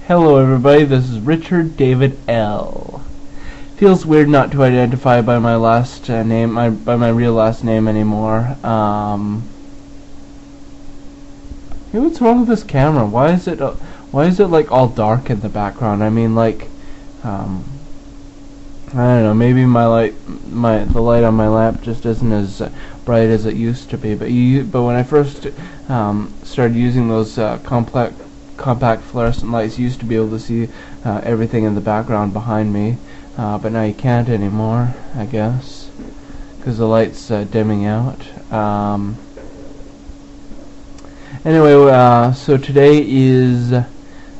Hello everybody, this is Richard David L. Feels weird not to identify by my last name, by my real last name anymore. Hey, what's wrong with this camera? Why is it like all dark in the background? I mean, like, I don't know. Maybe the light on my lamp just isn't as bright as it used to be. But when I first started using those compact fluorescent lights, you used to be able to see everything in the background behind me, but now you can't anymore, I guess, because the light's dimming out. Anyway, so today is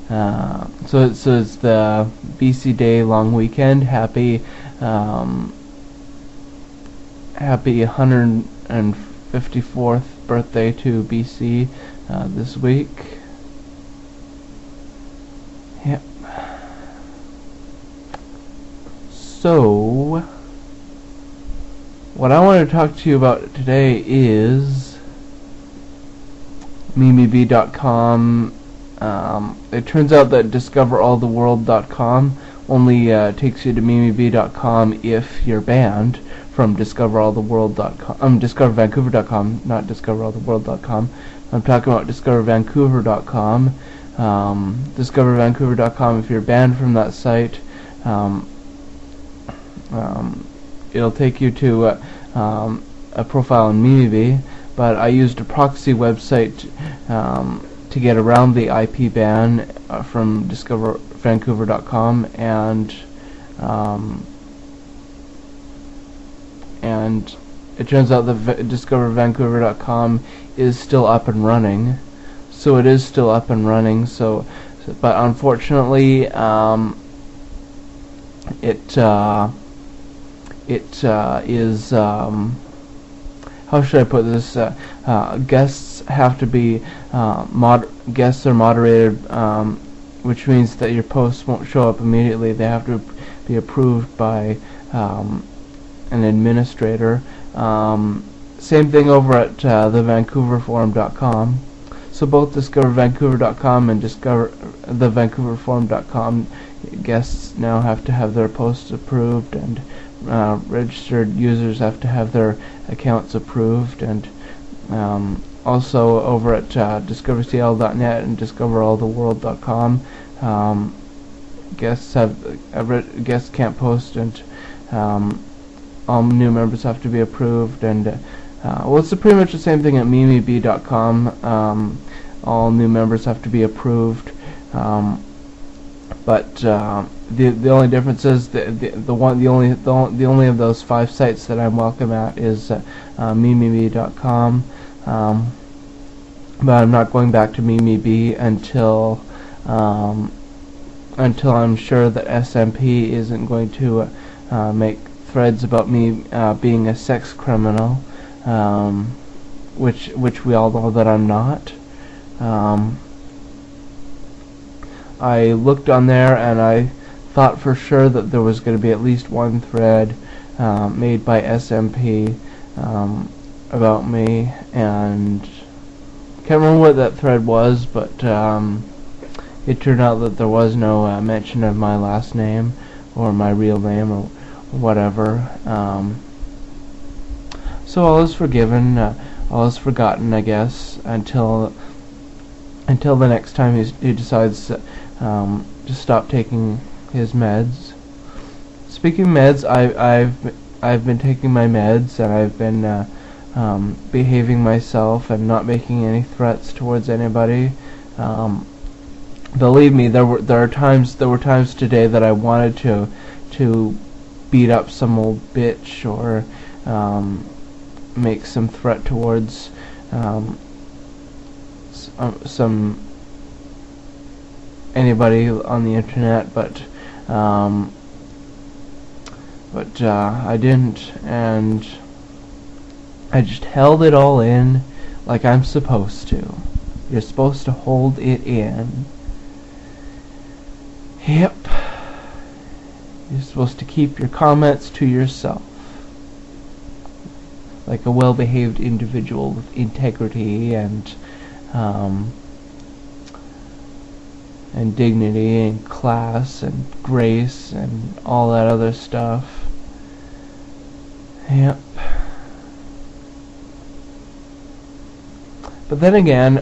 so it's the BC Day long weekend. Happy 154th birthday to BC this week. Yep. So, what I want to talk to you about today is MimiBee.com. It turns out that DiscoverAllTheWorld.com only takes you to MimiBee.com if you're banned from DiscoverAllTheWorld.com. DiscoverVancouver.com, not DiscoverAllTheWorld.com. I'm talking about DiscoverVancouver.com. DiscoverVancouver.com, if you're banned from that site, it'll take you to a profile in MimiBee, but I used a proxy website to get around the IP ban from DiscoverVancouver.com, and it turns out that DiscoverVancouver.com is still up and running. So it is still up and running. But unfortunately, it is. How should I put this? Guests have to be guests are moderated, which means that your posts won't show up immediately. They have to be approved by an administrator. Same thing over at thevancouverforum.com. So both DiscoverVancouver.com and thevancouverforum.com guests now have to have their posts approved, and registered users have to have their accounts approved, and also over at DiscoverCL.net and DiscoverAllTheWorld.com, guests can't post, and all new members have to be approved, and well, it's pretty much the same thing at MimiBee.com. All new members have to be approved, but the only difference is the only of those 5 sites that I'm welcome at is MimiBee.com. But I'm not going back to MimiBee until I'm sure that SMP isn't going to make threads about me being a sex criminal, which we all know that I'm not. I looked on there and I thought for sure that there was going to be at least one thread made by SMP about me, and can't remember what that thread was, but it turned out that there was no mention of my last name or my real name or whatever. So all is forgiven, all is forgotten, I guess, until the next time he decides to stop taking his meds. Speaking of meds, I've been taking my meds, and I've been behaving myself and not making any threats towards anybody. Believe me, there were times today that I wanted to beat up some old bitch or make some threat towards some anybody on the internet, but I didn't, and I just held it all in like I'm supposed to. You're supposed to hold it in. Yep. You're supposed to keep your comments to yourself, like a well-behaved individual with integrity and and dignity and class and grace and all that other stuff. Yep. But then again,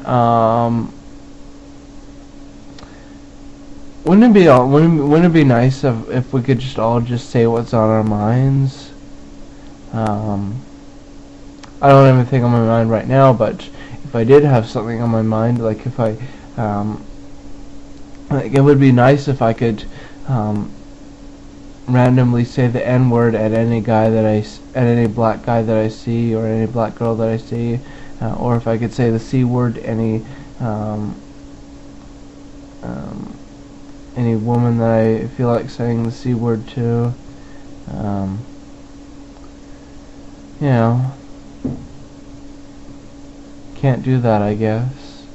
wouldn't it be nice if we could just all just say what's on our minds? I don't have anything on my mind right now, but if I did have something on my mind, like if I, like it would be nice if I could randomly say the N-word at any guy at any black guy that I see, or any black girl that I see, or if I could say the C-word to any woman that I feel like saying the C-word to. You know, can't do that, I guess.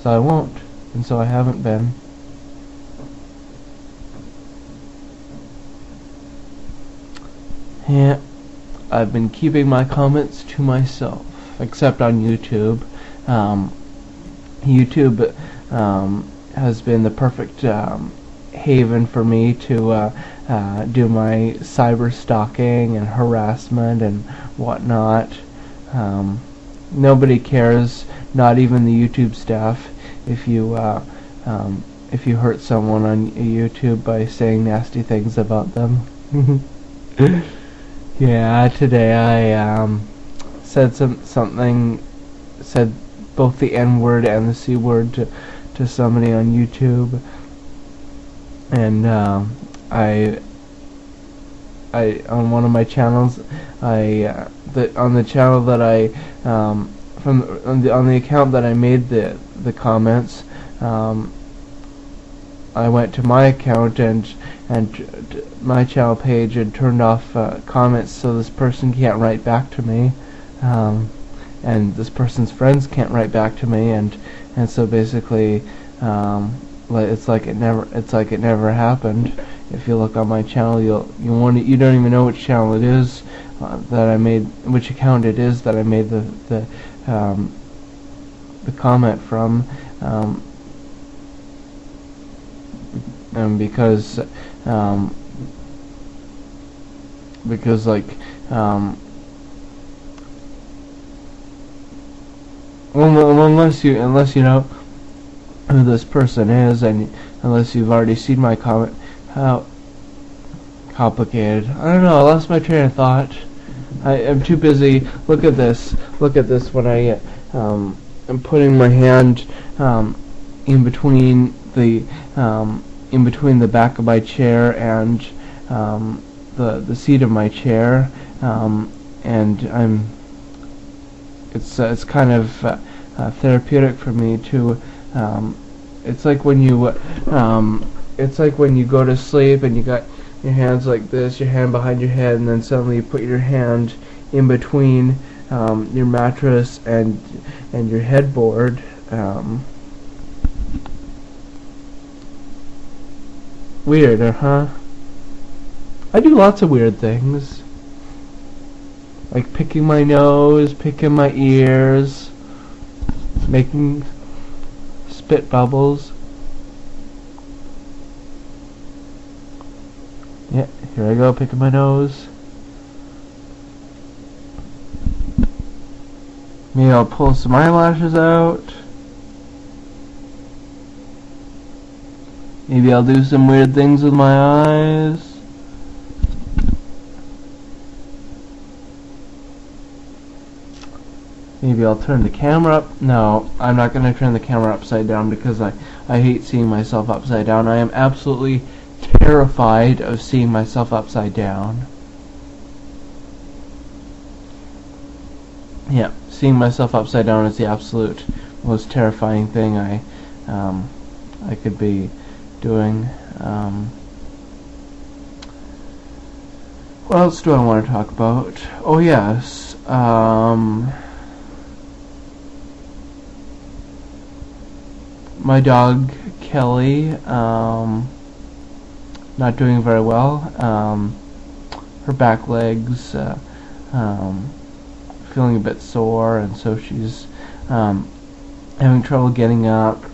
So I won't, and so I haven't been. Yeah, I've been keeping my comments to myself, except on YouTube. YouTube has been the perfect haven for me to do my cyber stalking and harassment and whatnot. Nobody cares, not even the YouTube staff, if you hurt someone on YouTube by saying nasty things about them. Yeah, today I said said both the N-word and the C-word to somebody on YouTube, and I on one of my channels, on the channel that I on the account that I made the comments, I went to my account and my channel page and turned off comments, so this person can't write back to me, and this person's friends can't write back to me, and so basically it's like it never happened. If you look on my channel, you don't even know which channel it is that I made, which account it is that I made the comment from, and because like unless you know who this person is, and unless you've already seen my comment, how complicated. I don't know, I lost my train of thought. I'm too busy. Look at this when I am putting my hand in between the back of my chair and the seat of my chair, and it's kind of therapeutic for me to it's like when you go to sleep and you got your hands like this, your hand behind your head, and then suddenly you put your hand in between your mattress and your headboard. Weird, huh? I do lots of weird things, like picking my nose, picking my ears, making spit bubbles. Yeah, here I go, picking my nose. Maybe I'll pull some eyelashes out. Maybe I'll do some weird things with my eyes. Maybe I'll turn the camera up. No, I'm not going to turn the camera upside down because I hate seeing myself upside down. I am absolutely terrified of seeing myself upside down. Yeah, seeing myself upside down is the absolute most terrifying thing I could be doing. What else do I want to talk about? Oh yes, my dog Kelly, not doing very well. Her back legs feeling a bit sore, and so she's having trouble getting up,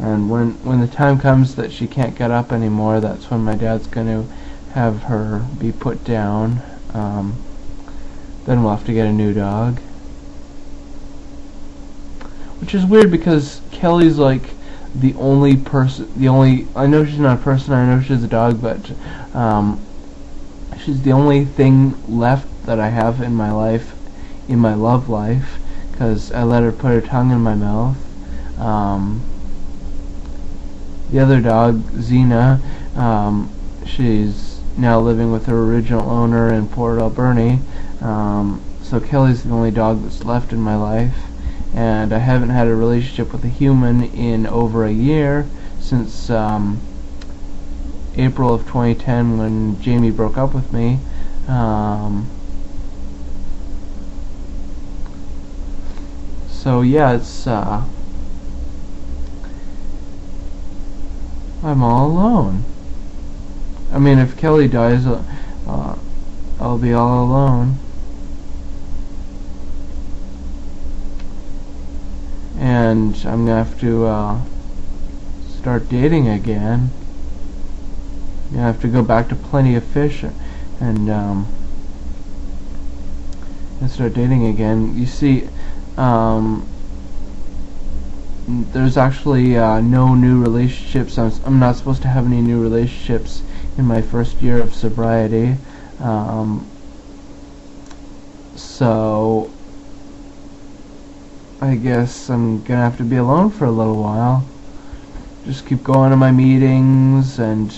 And when the time comes that she can't get up anymore, that's when my dad's going to have her be put down. Then we'll have to get a new dog. Which is weird because Kelly's like the only person, I know she's not a person, I know she's a dog, but she's the only thing left that I have in my life, in my love life, because I let her put her tongue in my mouth. The other dog, Xena, she's now living with her original owner in Port Alberni. So Kelly's the only dog that's left in my life, and I haven't had a relationship with a human in over a year, since April of 2010 when Jamie broke up with me. So yeah, it's I'm all alone. I mean, if Kelly dies, I'll be all alone. And I'm gonna have to start dating again. I have to go back to Plenty of Fish and start dating again. You see, there's actually no new relationships. I'm not supposed to have any new relationships in my first year of sobriety. So I guess I'm gonna have to be alone for a little while. Just keep going to my meetings and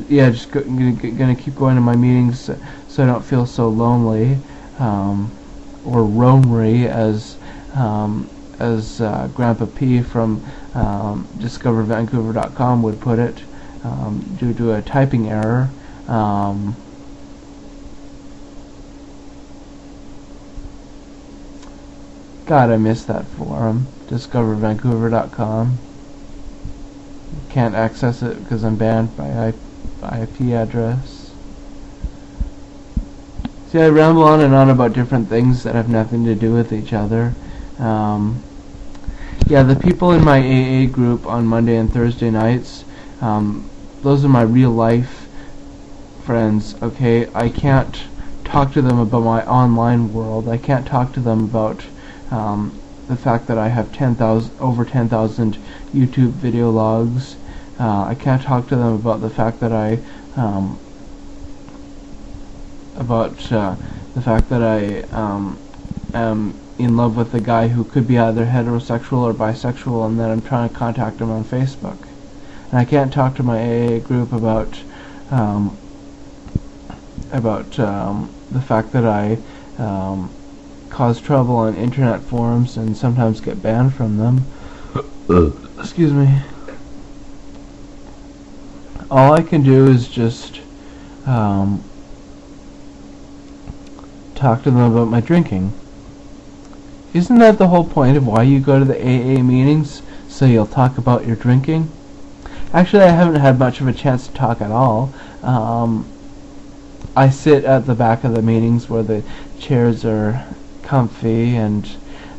yeah, just gonna keep going to my meetings so I don't feel so lonely, or roamery, as Grandpa P from DiscoverVancouver.com would put it, due to a typing error. God, I miss that forum, DiscoverVancouver.com. Can't access it because I'm banned by IP address. See, I ramble on and on about different things that have nothing to do with each other. Yeah, the people in my AA group on Monday and Thursday nights, those are my real life friends, okay? I can't talk to them about my online world. I can't talk to them about the fact that I have over 10,000 YouTube video logs. I can't talk to them about the fact that I am in love with a guy who could be either heterosexual or bisexual, and then I'm trying to contact him on Facebook. And I can't talk to my AA group about the fact that I cause trouble on internet forums and sometimes get banned from them. Excuse me. All I can do is just talk to them about my drinking. Isn't that the whole point of why you go to the AA meetings? So you'll talk about your drinking? Actually, I haven't had much of a chance to talk at all. I sit at the back of the meetings where the chairs are comfy, and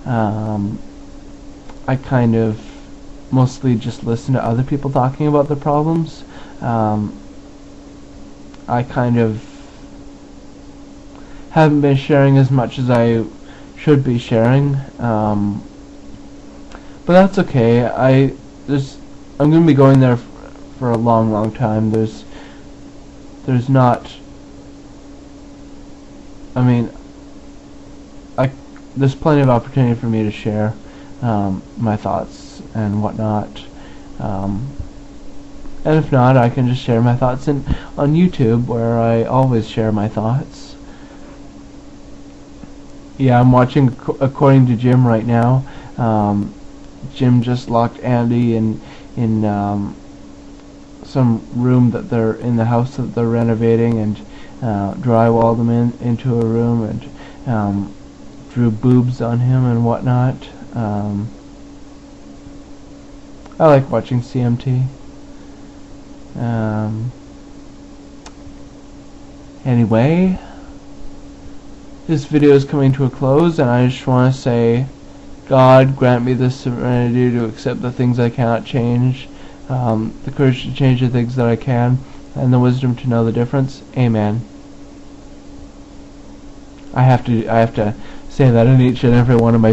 I kind of mostly just listen to other people talking about their problems. I kind of haven't been sharing as much as I should be sharing, but that's okay. I'm going to be going there for a long time. There's not, I mean, there's plenty of opportunity for me to share my thoughts and whatnot. And if not, I can just share my thoughts on YouTube, where I always share my thoughts. Yeah, I'm watching According to Jim right now. Jim just locked Andy in some room that they're in the house that they're renovating, and drywalled him into a room, and drew boobs on him and whatnot. I like watching CMT. Anyway, this video is coming to a close, and I just want to say God, grant me the serenity to accept the things I cannot change, the courage to change the things that I can, and the wisdom to know the difference. Amen. I have to say that in each and every one of my